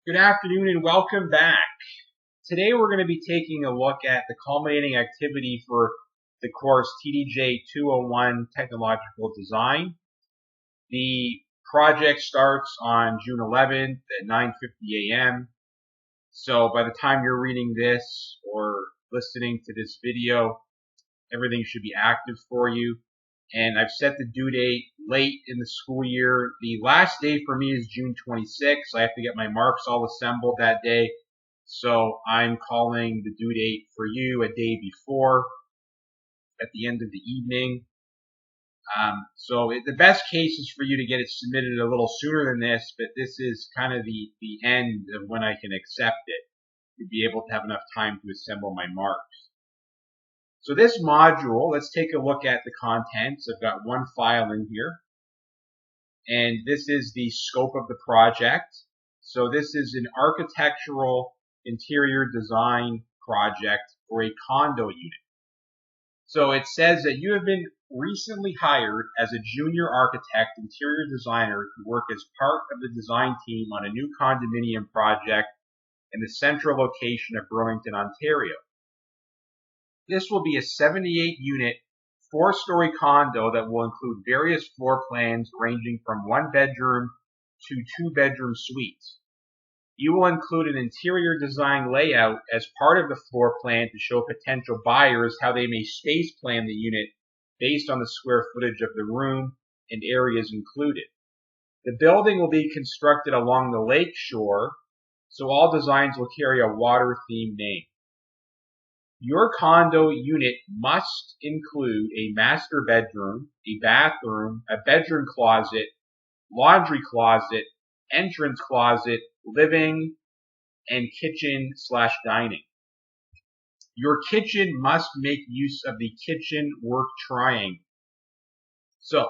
Good afternoon and welcome back. Today we're going to be taking a look at the culminating activity for the course TDJ2O1 Technological Design. The project starts on June 11th at 9:50 a.m. So by the time you're reading this or listening to this video, everything should be active for you. And I've set the due date late in the school year. The last day for me is June 26th. I have to get my marks all assembled that day. So I'm calling the due date for you a day before, at the end of the evening. The best case is for you to get it submitted a little sooner than this, but this is kind of the end of when I can accept it, to be able to have enough time to assemble my marks. So this module, let's take a look at the contents. I've got one file in here, and this is the scope of the project. So this is an architectural interior design project for a condo unit. So it says that you have been recently hired as a junior architect interior designer to work as part of the design team on a new condominium project in the central location of Burlington, Ontario. This will be a 78-unit, 4-story condo that will include various floor plans ranging from 1-bedroom to 2-bedroom suites. You will include an interior design layout as part of the floor plan to show potential buyers how they may space plan the unit based on the square footage of the room and areas included. The building will be constructed along the lake shore, so all designs will carry a water-themed name. Your condo unit must include a master bedroom, a bathroom, a bedroom closet, laundry closet, entrance closet, living, and kitchen/dining. Your kitchen must make use of the kitchen work triangle. So,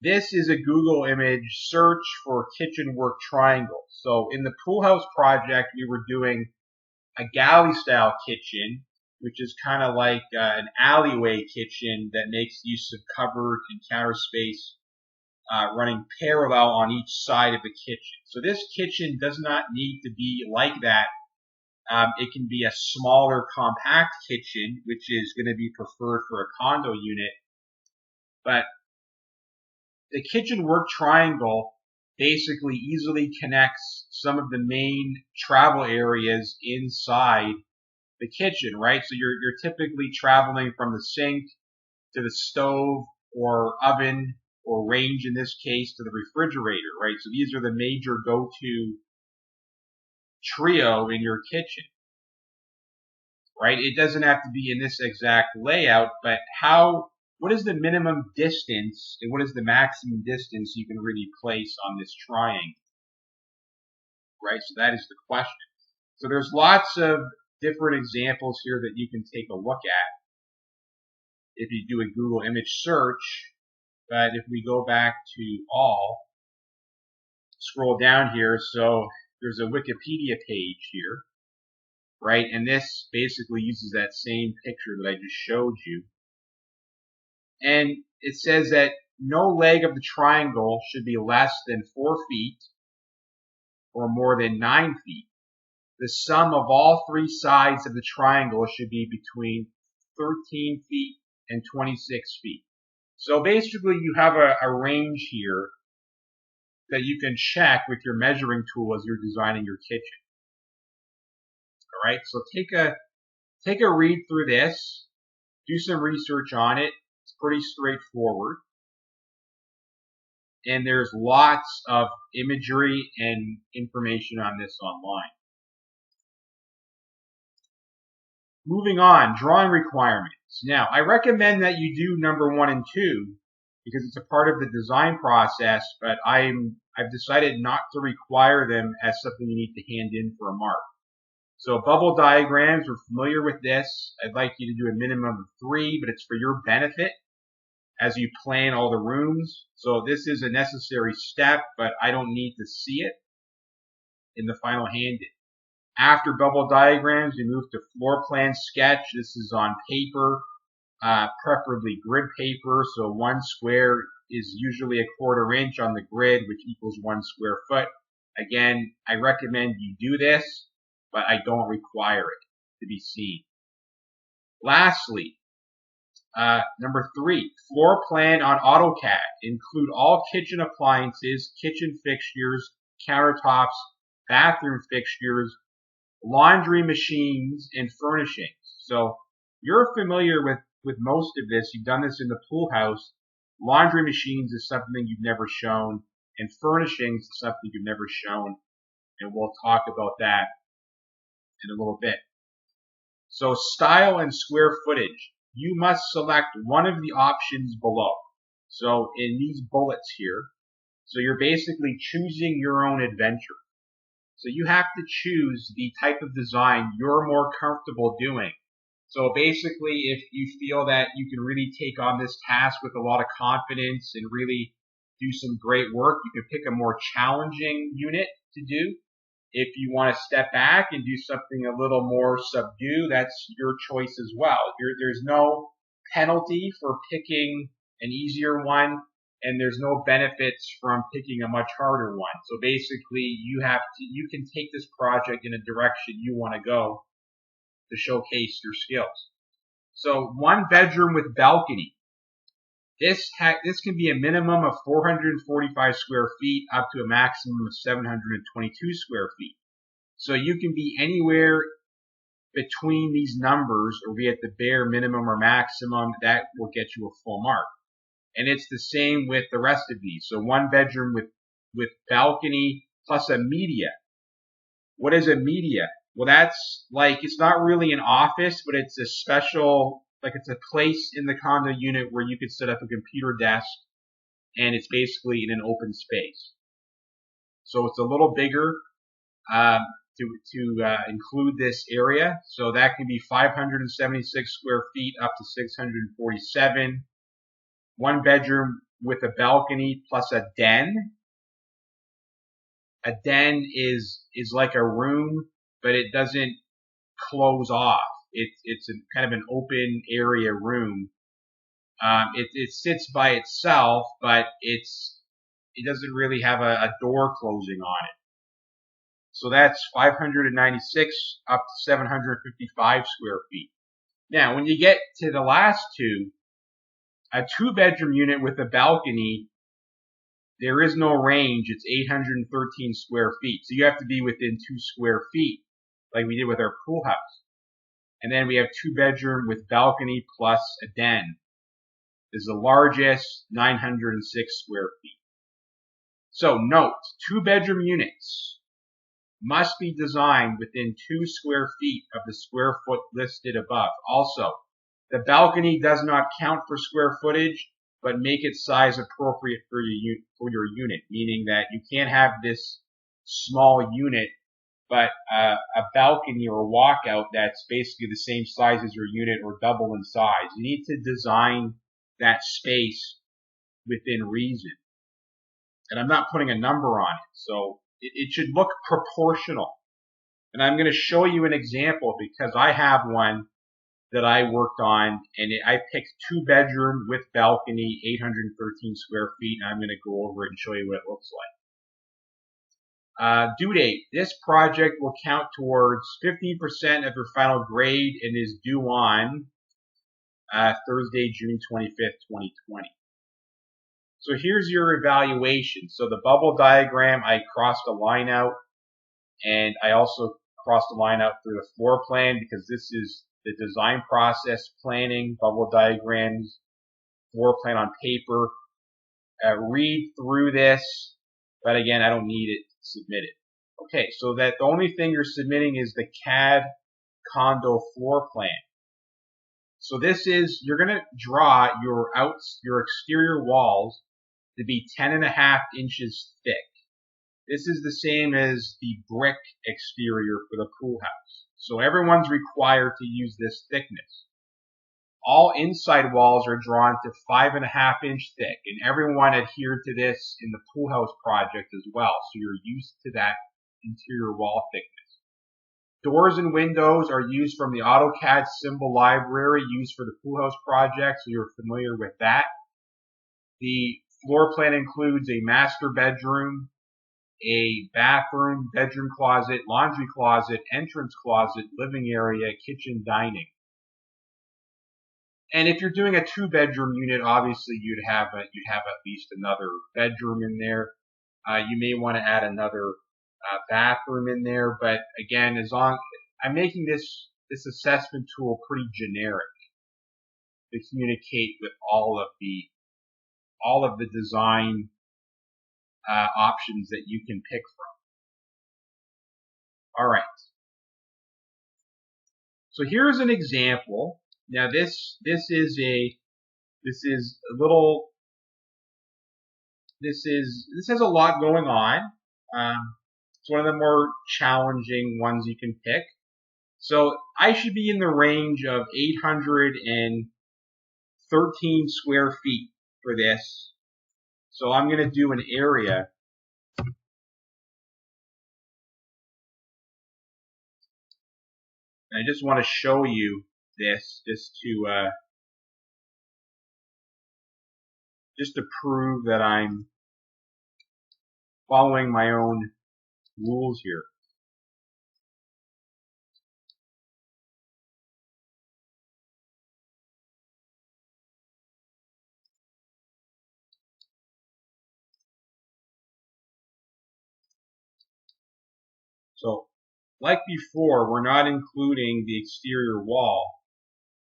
this is a Google image search for kitchen work triangle. So in the pool house project, we were doing a galley style kitchen, which is kind of like an alleyway kitchen that makes use of cupboard and counter space running parallel on each side of the kitchen. So this kitchen does not need to be like that. It can be a smaller compact kitchen, which is going to be preferred for a condo unit. But the kitchen work triangle basically easily connects some of the main travel areas inside the kitchen, right? So you're typically traveling from the sink to the stove or oven or range in this case to the refrigerator, right? So these are the major go-to trio in your kitchen, right? It doesn't have to be in this exact layout, but what is the minimum distance and what is the maximum distance you can really place on this triangle, right? So that is the question. So there's lots of different examples here that you can take a look at if you do a Google image search. But if we go back to all, scroll down here, so there's a Wikipedia page here, right? And this basically uses that same picture that I just showed you. And it says that no leg of the triangle should be less than 4 feet or more than 9 feet. The sum of all 3 sides of the triangle should be between 13 feet and 26 feet. So basically you have a range here that you can check with your measuring tool as you're designing your kitchen. All right, so take a read through this, do some research on it. It's pretty straightforward. And there's lots of imagery and information on this online. Moving on, drawing requirements. Now, I recommend that you do number 1 and 2 because it's a part of the design process, but I've decided not to require them as something you need to hand in for a mark. So bubble diagrams, we're familiar with this. I'd like you to do a minimum of 3, but it's for your benefit as you plan all the rooms. So this is a necessary step, but I don't need to see it in the final hand-in. After bubble diagrams, we move to floor plan sketch. This is on paper, preferably grid paper. So 1 square is usually a 1/4 inch on the grid, which equals 1 square foot. Again, I recommend you do this, but I don't require it to be seen. Lastly, number 3, floor plan on AutoCAD. Include all kitchen appliances, kitchen fixtures, countertops, bathroom fixtures, laundry machines, and furnishings. So you're familiar with most of this. You've done this in the pool house. Laundry machines is something you've never shown, and furnishings is something you've never shown, and we'll talk about that in a little bit. So style and square footage. You must select one of the options below. So in these bullets here, so you're basically choosing your own adventure. So you have to choose the type of design you're more comfortable doing. So basically, if you feel that you can really take on this task with a lot of confidence and really do some great work, you can pick a more challenging unit to do. If you want to step back and do something a little more subdued, that's your choice as well. There's no penalty for picking an easier one, and there's no benefits from picking a much harder one. So basically, you can take this project in a direction you want to go to showcase your skills. So 1 bedroom with balcony. This can be a minimum of 445 square feet up to a maximum of 722 square feet. So you can be anywhere between these numbers, or be at the bare minimum or maximum. That will get you a full mark. And it's the same with the rest of these. So 1 bedroom with balcony plus a media. What is a media? Well, that's like, it's not really an office, but it's a special, like it's a place in the condo unit where you could set up a computer desk, and it's basically in an open space. So it's a little bigger to include this area. So that can be 576 square feet up to 647. 1 bedroom with a balcony plus a den. A den is like a room, but it doesn't close off. It's a kind of an open area room. It sits by itself, but it doesn't really have a door closing on it. So that's 596 up to 755 square feet. Now, when you get to the last two, a 2-bedroom unit with a balcony, there is no range. It's 813 square feet. So you have to be within 2 square feet, like we did with our pool house. And then we have 2-bedroom with balcony plus a den. This is the largest, 906 square feet. So note, 2-bedroom units must be designed within 2 square feet of the square foot listed above. Also, the balcony does not count for square footage, but make it size appropriate for your unit, meaning that you can't have this small unit, but a balcony or a walkout that's basically the same size as your unit or double in size. You need to design that space within reason. And I'm not putting a number on it, so it should look proportional. And I'm going to show you an example because I have one that I worked on, and I picked 2-bedroom with balcony, 813 square feet, and I'm going to go over it and show you what it looks like. Due date. This project will count towards 15% of your final grade and is due on Thursday, June 25th, 2020. So here's your evaluation. So the bubble diagram, I crossed a line out, and I also crossed a line out through the floor plan because this is the design process, planning, bubble diagrams, floor plan on paper. Read through this, but again, I don't need it to submit it. Okay, so that the only thing you're submitting is the CAD condo floor plan. So this is, you're going to draw your exterior walls to be 10.5 inches thick. This is the same as the brick exterior for the pool house. So everyone's required to use this thickness. All inside walls are drawn to 5.5 inch thick, and everyone adhered to this in the pool house project as well. So you're used to that interior wall thickness. Doors and windows are used from the AutoCAD symbol library used for the pool house project, so you're familiar with that. The floor plan includes a master bedroom, a bathroom, bedroom closet, laundry closet, entrance closet, living area, kitchen, dining. And if you're doing a 2-bedroom unit, obviously you'd have at least another bedroom in there. You may want to add another bathroom in there, but again, as long I'm making this assessment tool pretty generic to communicate with all of the design options that you can pick from. All right. So here's an example. Now this has a lot going on. It's one of the more challenging ones you can pick. So I should be in the range of 813 square feet for this. So I'm going to do an area. And I just want to show you this just to prove that I'm following my own rules here. So, like before, we're not including the exterior wall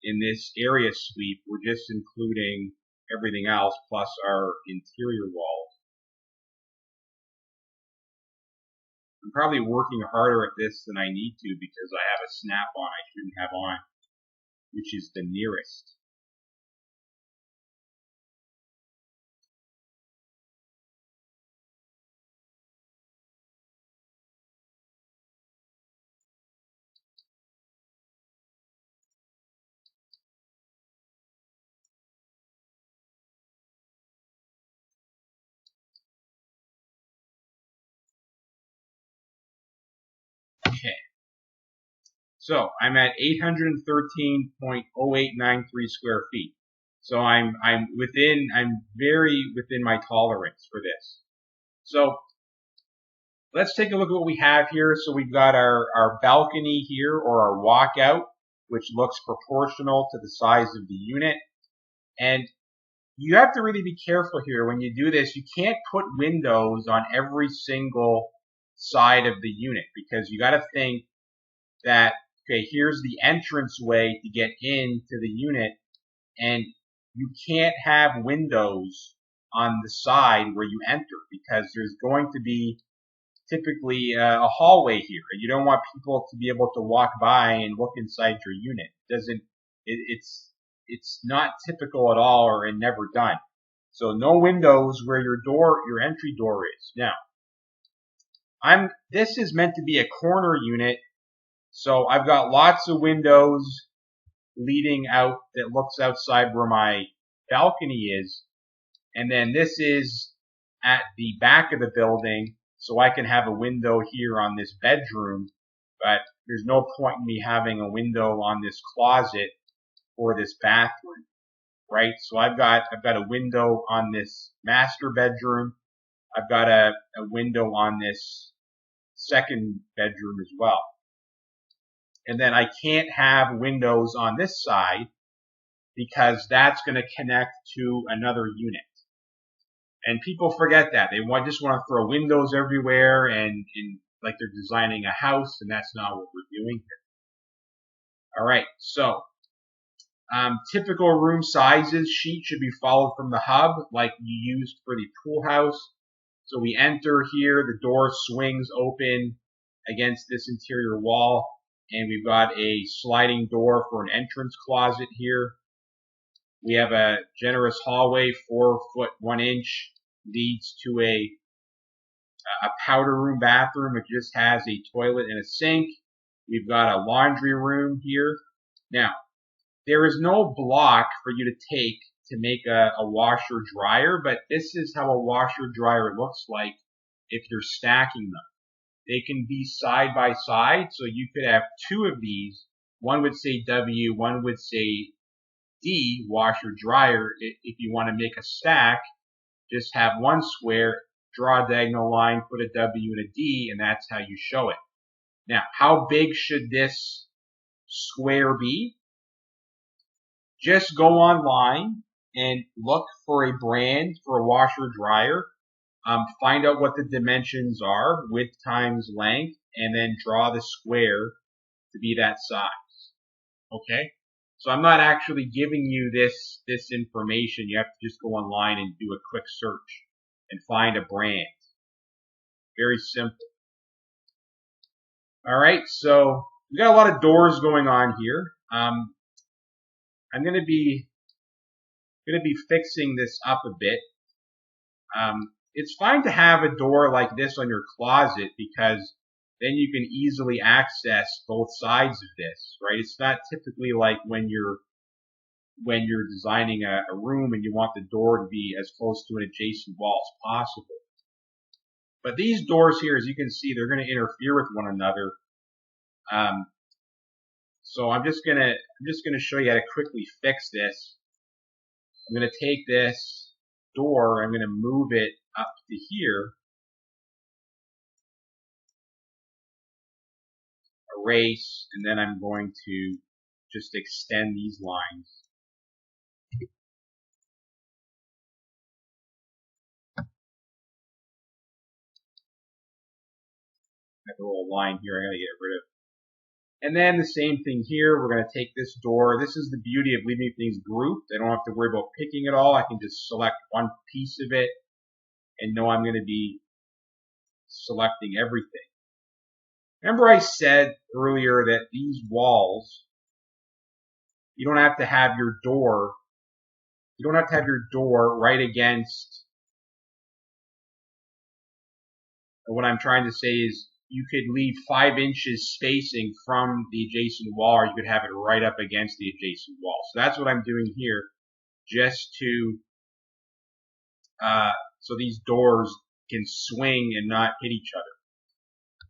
in this area sweep. We're just including everything else plus our interior walls. I'm probably working harder at this than I need to because I have a snap-on I shouldn't have on, which is the nearest. Okay. So I'm at 813.0893 square feet. So I'm very within my tolerance for this. So let's take a look at what we have here. So we've got our balcony here, or our walkout, which looks proportional to the size of the unit. And you have to really be careful here when you do this. You can't put windows on every single side of the unit because you got to think that, okay, here's the entrance way to get into the unit, and you can't have windows on the side where you enter because there's going to be typically a hallway here. You don't want people to be able to walk by and look inside your unit. It's not typical at all, or never done. So no windows where your entry door is. Now, this is meant to be a corner unit, so I've got lots of windows leading out that looks outside where my balcony is, and then this is at the back of the building, so I can have a window here on this bedroom, but there's no point in me having a window on this closet or this bathroom, right? So I've got a window on this master bedroom. I've got a window on this second bedroom as well. And then I can't have windows on this side because that's going to connect to another unit. And people forget that. They just want to throw windows everywhere and like they're designing a house, and that's not what we're doing here. All right, so typical room sizes sheet should be followed from the hub like you used for the pool house. So we enter here, the door swings open against this interior wall, and we've got a sliding door for an entrance closet here. We have a generous hallway, 4 foot 1 inch, leads to a powder room bathroom. It just has a toilet and a sink. We've got a laundry room here. Now, there is no block for you to take to make a washer dryer, but this is how a washer dryer looks like if you're stacking them. They can be side by side, so you could have 2 of these. One would say W, one would say D, washer dryer. If you want to make a stack, just have one square, draw a diagonal line, put a W and a D, and that's how you show it. Now, how big should this square be? Just go online and look for a brand for a washer dryer. Find out what the dimensions are, width times length, and then draw the square to be that size. Okay? So I'm not actually giving you this information. You have to just go online and do a quick search and find a brand. Very simple. All right, so we got a lot of doors going on here. I'm going to be fixing this up a bit. It's fine to have a door like this on your closet because then you can easily access both sides of this, right? It's not typically like when you're designing a room and you want the door to be as close to an adjacent wall as possible. But these doors here, as you can see, they're going to interfere with one another. So I'm just gonna show you how to quickly fix this. I'm gonna take this door, I'm gonna move it up to here, erase, and then I'm going to just extend these lines. I have a little line here I gotta get rid of. And then the same thing here, we're going to take this door. This is the beauty of leaving things grouped. I don't have to worry about picking it all. I can just select one piece of it and know I'm going to be selecting everything. Remember I said earlier that these walls, you don't have to have your door right against, what I'm trying to say is you could leave 5 inches spacing from the adjacent wall, or you could have it right up against the adjacent wall. So that's what I'm doing here, just to, so these doors can swing and not hit each other.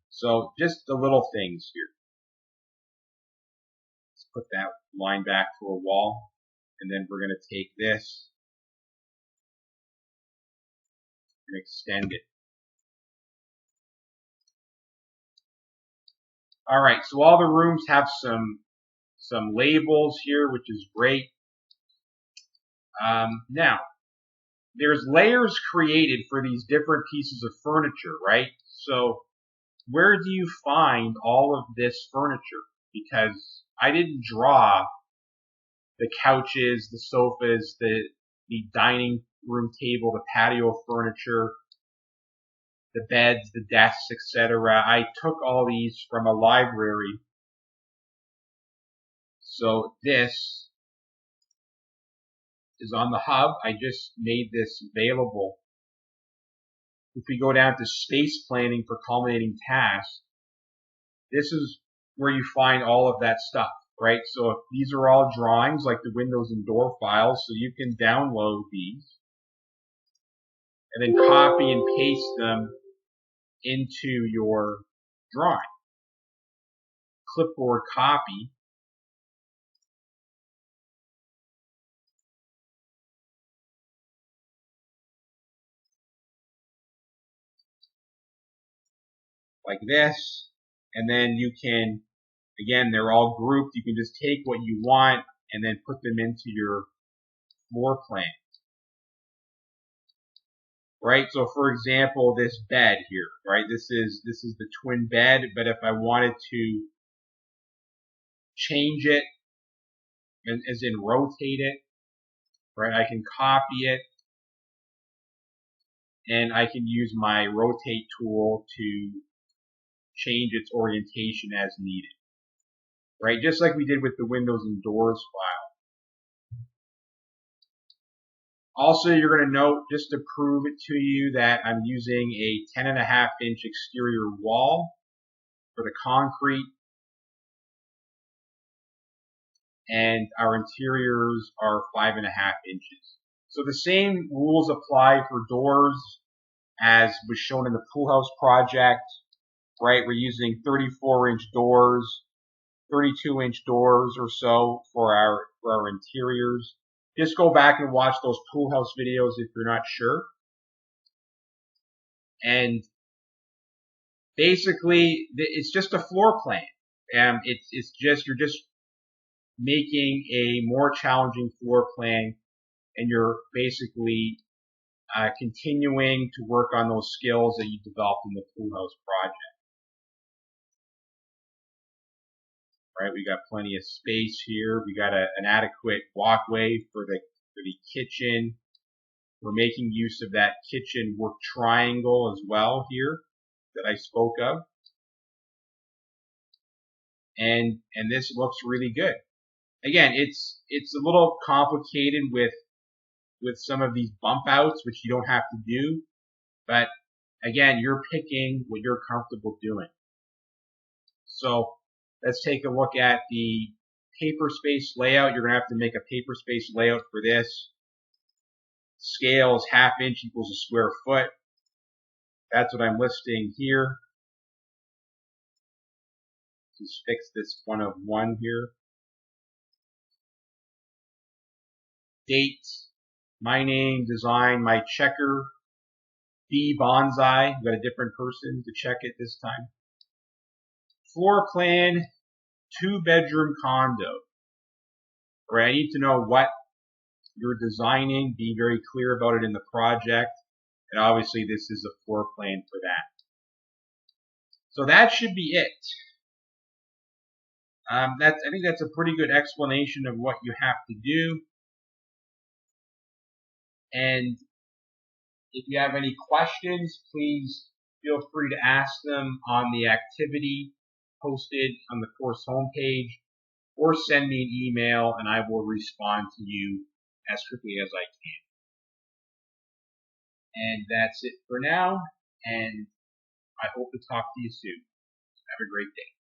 So just the little things here. Let's put that line back to a wall, and then we're going to take this and extend it. All right, so all the rooms have some labels here, which is great. Now, there's layers created for these different pieces of furniture, right? So where do you find all of this furniture? Because I didn't draw the couches, the sofas, the dining room table, the patio furniture, the beds, the desks, etc. I took all these from a library. So this is on the hub. I just made this available. If we go down to space planning for culminating tasks, this is where you find all of that stuff, right? So if these are all drawings like the windows and door files, so you can download these and then copy and paste them into your drawing. Clipboard copy. Like this, and then you can, again, they're all grouped. You can just take what you want and then put them into your floor plan. Right? So for example, this bed here, right? This is the twin bed, but if I wanted to change it, and as in rotate it, right? I can copy it, and I can use my rotate tool to change its orientation as needed. Right? Just like we did with the windows and doors file. Also, you're going to note, just to prove it to you, that I'm using a 10.5-inch exterior wall for the concrete, and our interiors are 5.5 inches. So the same rules apply for doors as was shown in the pool house project, right? We're using 34-inch doors, 32-inch doors or so for our interiors. Just go back and watch those pool house videos if you're not sure. And basically, it's just a floor plan. It's just, you're just making a more challenging floor plan, and you're basically continuing to work on those skills that you developed in the pool house project. Right, we got plenty of space here. We got an adequate walkway for the kitchen. We're making use of that kitchen work triangle as well here that I spoke of. And this looks really good. Again, it's a little complicated with some of these bump outs, which you don't have to do. But again, you're picking what you're comfortable doing. So let's take a look at the paper space layout. You're going to have to make a paper space layout for this. Scale is 1/2 inch equals a square foot. That's what I'm listing here. Just fix this 1 of 1 here. Date, my name, design, my checker, B Bonsai. We've got a different person to check it this time. Floor plan, 2-bedroom condo. Right, I need to know what you're designing. Be very clear about it in the project. And obviously this is a floor plan for that. So that should be it. I think that's a pretty good explanation of what you have to do. And if you have any questions, please feel free to ask them on the activity posted on the course homepage, or send me an email and I will respond to you as quickly as I can. And that's it for now, and I hope to talk to you soon. Have a great day.